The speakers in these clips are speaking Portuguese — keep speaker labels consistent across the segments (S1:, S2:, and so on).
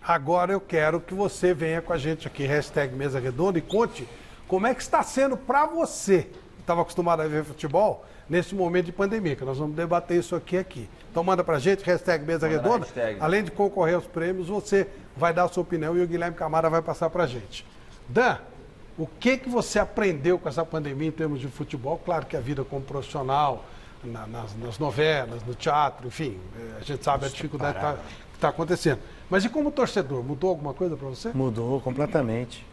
S1: Agora eu quero que você venha com a gente aqui, #Mesa Redonda, e conte como é que está sendo para você, que estava acostumado a ver futebol, nesse momento de pandemia, que nós vamos debater isso aqui. Então manda pra gente, #Mesa Redonda. Além de concorrer aos prêmios, você vai dar a sua opinião e o Guilherme Camara vai passar pra gente. Dan, o que você aprendeu com essa pandemia em termos de futebol? Claro que a vida como profissional, nas novelas, no teatro, enfim, a gente sabe a dificuldade que está acontecendo. Mas e como torcedor, mudou alguma coisa para você?
S2: Mudou completamente.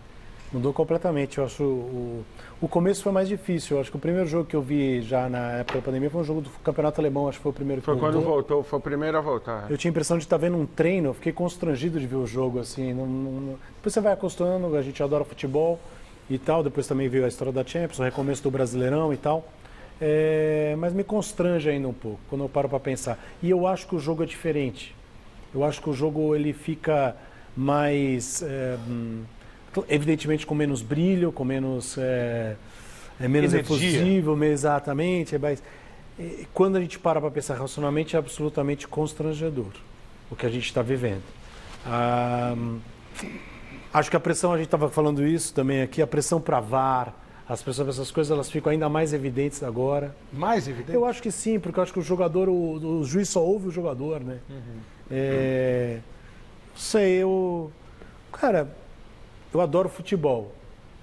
S2: Mudou completamente. Eu acho o começo foi mais difícil. Eu acho que o primeiro jogo que eu vi já na época da pandemia foi um jogo do Campeonato Alemão. Acho que foi o primeiro que
S3: Foi quando voltou, foi o primeiro a voltar.
S2: Eu tinha a impressão de estar vendo um treino. Eu fiquei constrangido de ver o jogo assim. Depois você vai acostumando. A gente adora futebol e tal. Depois também veio a história da Champions, o recomeço do Brasileirão e tal. Mas me constrange ainda um pouco quando eu paro para pensar. E eu acho que o jogo é diferente. Eu acho que o jogo ele fica mais evidentemente com menos brilho, com menos efusivo, exatamente. Mas quando a gente para pensar racionalmente, é absolutamente constrangedor o que a gente está vivendo. Acho que a pressão, a gente estava falando isso também aqui, a pressão para VAR, as pessoas, essas coisas, elas ficam ainda mais evidentes agora.
S1: Mais evidentes?
S2: Eu acho que sim, porque eu acho que o jogador, o juiz só ouve o jogador, né? Cara, eu adoro futebol,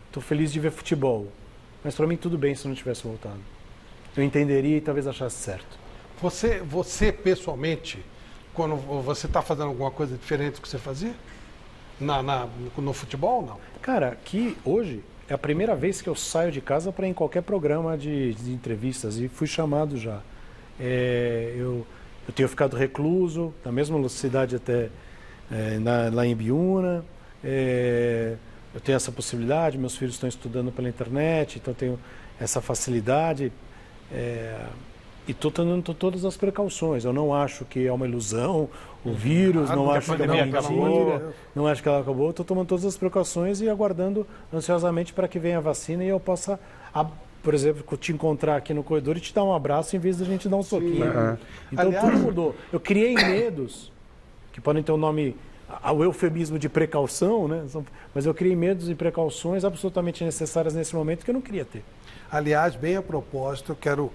S2: estou feliz de ver futebol, mas para mim tudo bem se não tivesse voltado. Eu entenderia e talvez achasse certo.
S1: Você pessoalmente, quando você está fazendo alguma coisa diferente do que você fazia? No futebol, não?
S2: Cara, aqui hoje é a primeira vez que eu saio de casa para ir em qualquer programa de entrevistas e fui chamado já. Eu tenho ficado recluso, na mesma cidade até lá em Biúna. Eu tenho essa possibilidade, meus filhos estão estudando pela internet, então eu tenho essa facilidade. E estou tomando todas as precauções. Eu não acho que é uma ilusão o vírus, não acho que é uma mentira, não acho que ela acabou. Estou tomando todas as precauções e aguardando ansiosamente para que venha a vacina e eu possa, por exemplo, te encontrar aqui no corredor e te dar um abraço em vez de a gente dar um soquinho. Então tudo mudou. Eu criei medos, que podem ter o nome, o eufemismo de precaução, né? Mas eu criei medos e precauções absolutamente necessárias nesse momento que eu não queria ter.
S1: Aliás, bem a propósito, eu quero,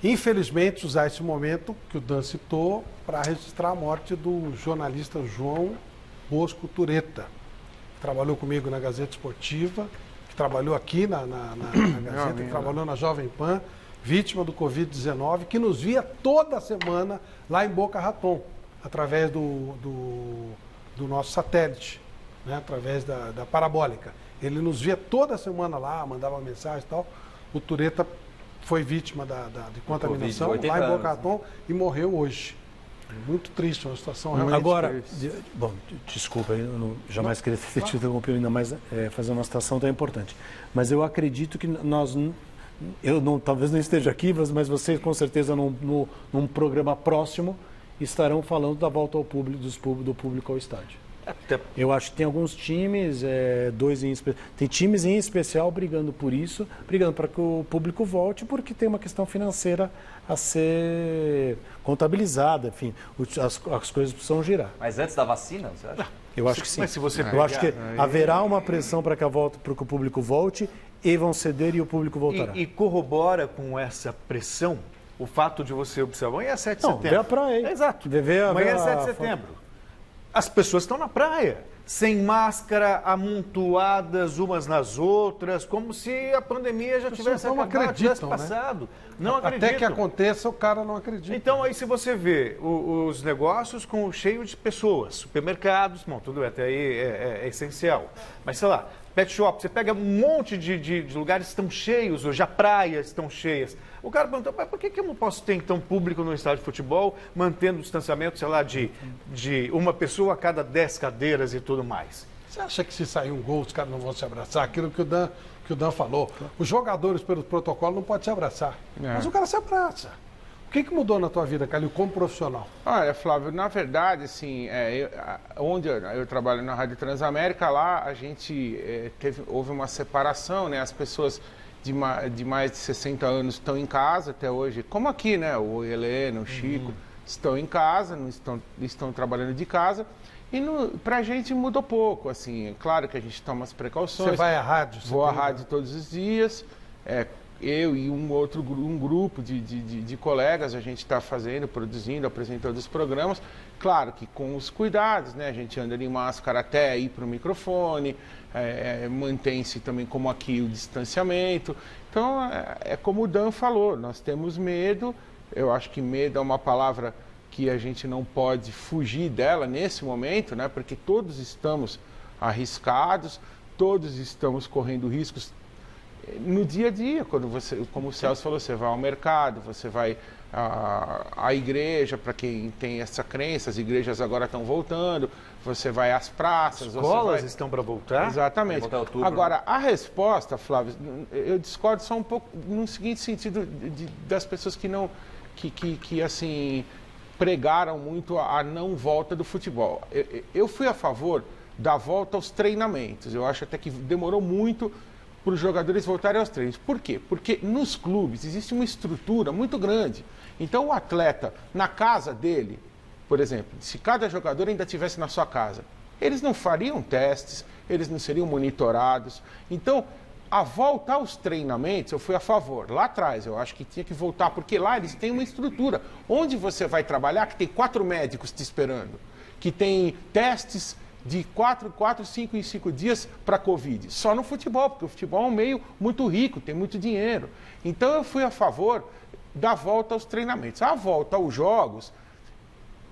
S1: infelizmente, usar esse momento que o Dan citou para registrar a morte do jornalista João Bosco Tureta, que trabalhou comigo na Gazeta Esportiva, que trabalhou aqui na Gazeta, que trabalhou na Jovem Pan, vítima do Covid-19, que nos via toda semana lá em Boca Raton, através do nosso satélite, né? Através da parabólica. Ele nos via toda semana lá, mandava mensagem e tal. O Tureta foi vítima de contaminação lá em Boca Raton e morreu hoje. Muito triste, uma situação realmente...
S2: Agora, desculpa, eu jamais queria ter te interrompido ainda mais fazer uma situação tão importante. Mas eu acredito que talvez não esteja aqui, mas vocês com certeza num programa próximo estarão falando da volta ao público, do público ao estádio. Eu acho que tem alguns times, tem times em especial brigando por isso, brigando para que o público volte, porque tem uma questão financeira a ser contabilizada, enfim, as coisas precisam girar.
S4: Mas antes da vacina, você acha?
S2: Eu acho que sim.
S3: Mas se você
S2: Eu acho que haverá uma pressão para que o público volte e vão ceder e o público voltará.
S5: E corrobora com essa pressão o fato de você observar, amanhã é 7 de setembro.
S2: Vê a praia.
S5: Exato. Amanhã é 7 de setembro. As pessoas estão na praia, sem máscara, amontoadas umas nas outras, como se a pandemia já tivesse acabado, tivesse passado. Não acreditam.
S1: Até que aconteça, o cara não acredita.
S5: Então, aí se você vê os negócios cheios de pessoas, supermercados, tudo até aí é essencial. Mas, sei lá, pet shop, você pega um monte de lugares que estão cheios, hoje, as praias estão cheias. O cara perguntou, mas por que eu não posso ter, então, público no estádio de futebol, mantendo o distanciamento, sei lá, de uma pessoa a cada 10 cadeiras e tudo mais?
S1: Você acha que se sair um gol, os caras não vão se abraçar? Aquilo que o Dan falou. Os jogadores, pelo protocolo, não podem se abraçar. Mas o cara se abraça. O que mudou na tua vida, Calil, como profissional?
S3: Olha, Flávio, na verdade, assim, onde eu trabalho na Rádio Transamérica, lá a gente houve uma separação, né? As pessoas de mais de 60 anos estão em casa até hoje, como aqui, né? O Helena, o Chico, estão em casa, não estão trabalhando de casa. E pra gente mudou pouco, assim, claro que a gente toma as precauções.
S1: Você vai à rádio?
S3: Vou à rádio todos os dias, eu e um grupo de colegas, a gente está produzindo, apresentando os programas, claro que com os cuidados, né? A gente anda de máscara até ir para o microfone, mantém-se também como aqui o distanciamento. Então, é como o Dan falou, nós temos medo, eu acho que medo é uma palavra que a gente não pode fugir dela nesse momento, né? Porque todos estamos arriscados, todos estamos correndo riscos no dia a dia, quando você, como o Celso falou, você vai ao mercado, você vai à igreja, para quem tem essa crença, as igrejas agora estão voltando, você vai às praças.
S5: Escolas estão para voltar?
S3: Exatamente.
S5: Vai voltar outubro,
S3: agora,
S5: né?
S3: a resposta, Flávio, eu discordo só um pouco no seguinte sentido, das pessoas que assim, pregaram muito a não volta do futebol. Eu fui a favor da volta aos treinamentos, eu acho até que demorou muito para os jogadores voltarem aos treinos. Por quê? Porque nos clubes existe uma estrutura muito grande. Então o atleta, na casa dele, por exemplo, se cada jogador ainda estivesse na sua casa, eles não fariam testes, eles não seriam monitorados. Então, a volta aos treinamentos, eu fui a favor. Lá atrás, eu acho que tinha que voltar, porque lá eles têm uma estrutura. Onde você vai trabalhar, que tem 4 médicos te esperando, que tem testes de 4, 5 em 5 dias para Covid. Só no futebol, porque o futebol é um meio muito rico, tem muito dinheiro. Então eu fui a favor da volta aos treinamentos. A volta aos jogos,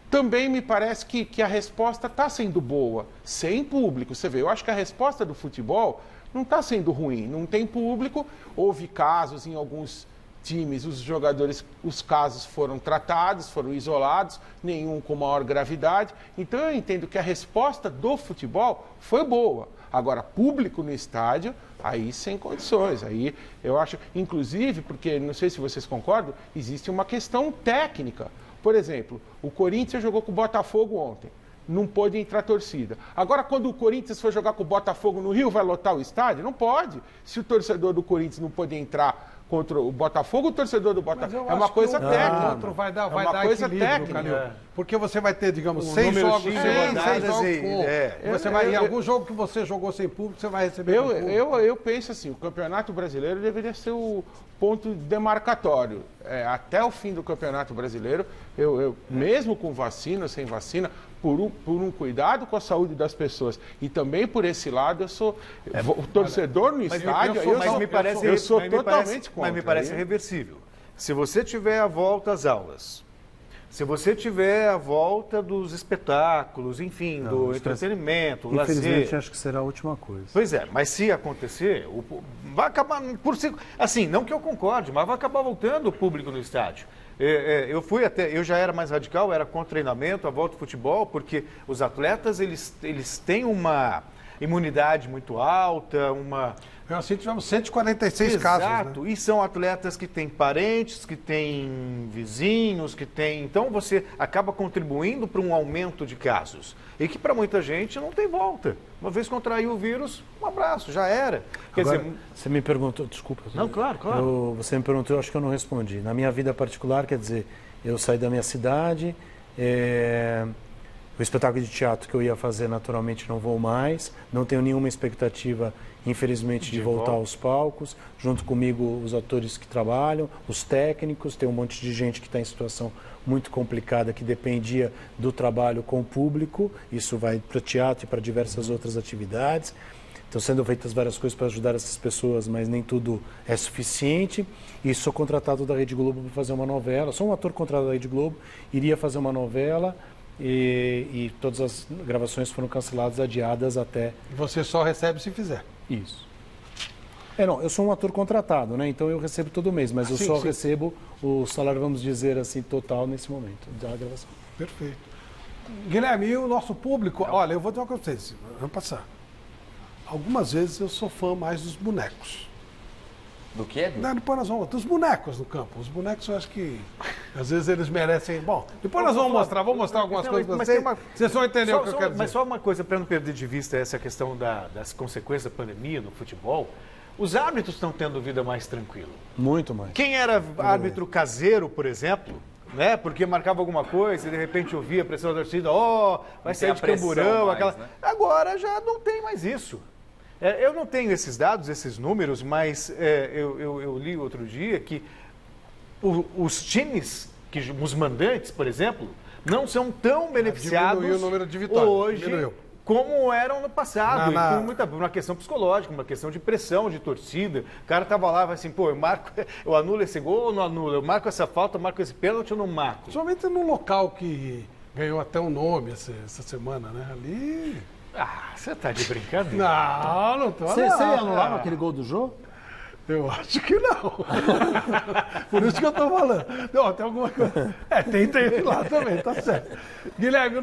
S3: também me parece que a resposta está sendo boa, sem público. Você vê, eu acho que a resposta do futebol não está sendo ruim. Não tem público, houve casos em alguns times, os jogadores, os casos foram tratados, foram isolados, nenhum com maior gravidade. Então eu entendo que a resposta do futebol foi boa. Agora, público no estádio, aí sem condições. Aí eu acho, inclusive, porque não sei se vocês concordam, existe uma questão técnica. Por exemplo, o Corinthians jogou com o Botafogo ontem. Não pôde entrar torcida. Agora, quando o Corinthians for jogar com o Botafogo no Rio, vai lotar o estádio? Não pode. Se o torcedor do Corinthians não pôde entrar contra o Botafogo, o torcedor do Botafogo. É uma coisa técnica.
S1: Outro vai dar,
S3: uma coisa técnica.
S1: Calil. Porque você vai ter, digamos,
S5: Um
S1: 6
S5: número
S1: jogos
S5: X de
S1: sem, 6
S5: rodadas
S1: jogos
S5: e-
S1: com. Você vai, em algum jogo que você jogou sem público, você vai receber com público.
S3: Eu penso assim, o Campeonato Brasileiro deveria ser o ponto demarcatório. Até o fim do Campeonato Brasileiro, mesmo com vacina ou sem vacina, por um cuidado com a saúde das pessoas e também por esse lado, eu sou o torcedor no estádio, eu sou totalmente contra.
S5: Mas me parece reversível. Se você tiver a volta às aulas, se você tiver a volta dos espetáculos, enfim, do entretenimento,
S2: Infelizmente,
S5: lazer.
S2: acho que será a última coisa.
S5: Pois é, mas se acontecer, vai acabar por si. Assim, não que eu concorde, mas vai acabar voltando o público no estádio. Eu já era mais radical, era contra o treinamento, a volta do futebol, porque os atletas eles têm uma imunidade muito alta,
S1: Assim, tivemos 146 casos.
S5: Exato,
S1: Né?
S5: e são atletas que têm parentes, que têm vizinhos, que têm... Então você acaba contribuindo para um aumento de casos. E que para muita gente não tem volta. Uma vez contraiu o vírus, um abraço, já era. Quer
S2: Agora,
S5: dizer...
S2: você me perguntou, desculpa.
S5: Não, claro.
S2: Você me perguntou, eu acho que eu não respondi. Na minha vida particular, quer dizer, eu saí da minha cidade, o espetáculo de teatro que eu ia fazer naturalmente não vou mais, não tenho nenhuma expectativa, infelizmente, de voltar aos palcos. Junto comigo os atores que trabalham, os técnicos, tem um monte de gente que está em situação muito complicada, que dependia do trabalho com o público. Isso vai para teatro e para diversas outras atividades. Estão sendo feitas várias coisas para ajudar essas pessoas, mas nem tudo é suficiente. E sou contratado da Rede Globo para fazer uma novela. Sou um ator contratado da Rede Globo, iria fazer uma novela e todas as gravações foram canceladas, adiadas até...
S1: E você só recebe se fizer.
S2: Isso. Não, eu sou um ator contratado, né? Então eu recebo todo mês, mas eu só recebo o salário, vamos dizer assim, total nesse momento da gravação.
S1: Perfeito. Guilherme, e o nosso público? Olha, eu vou dizer uma coisa pra vocês. Vamos passar. Algumas vezes eu sou fã mais dos bonecos.
S4: Do quê?
S1: Não, depois nós vamos... Dos bonecos no campo. Os bonecos eu acho que às vezes eles merecem... Bom, depois nós vamos mostrar algumas coisas para vocês. Vocês vão entender o que eu quero dizer.
S5: Mas só uma coisa, para não perder de vista essa questão das consequências da pandemia no futebol, os árbitros estão tendo vida mais tranquila.
S2: Muito mais.
S5: Quem era árbitro caseiro, por exemplo, né? Porque marcava alguma coisa e de repente ouvia a pressão da torcida, vai sair de
S4: pressão
S5: Camburão,
S4: mais,
S5: aquela.
S4: né?
S5: Agora já não tem mais isso. Eu não tenho esses dados, esses números, mas eu li outro dia que os times, os mandantes, por exemplo, não são tão beneficiados
S1: Diminuiu o número de vitórias.
S5: hoje
S1: Diminuiu.
S5: como eram no passado.
S1: Na-
S5: E por uma questão psicológica, uma questão de pressão, de torcida. O cara tava lá, vai assim, pô, eu anulo esse gol ou não anulo? Eu marco essa falta, eu marco esse pênalti ou não marco?
S1: Principalmente num local que ganhou até um nome essa semana, né? Ali.
S5: Ah, você tá de brincadeira.
S1: Não tô
S2: Você
S1: não,
S2: ia anular
S1: cara.
S2: aquele gol do Jô?
S1: Eu acho que não. Por isso que eu tô falando. Não, tem alguma coisa. Tem lá também, tá certo. Guilherme,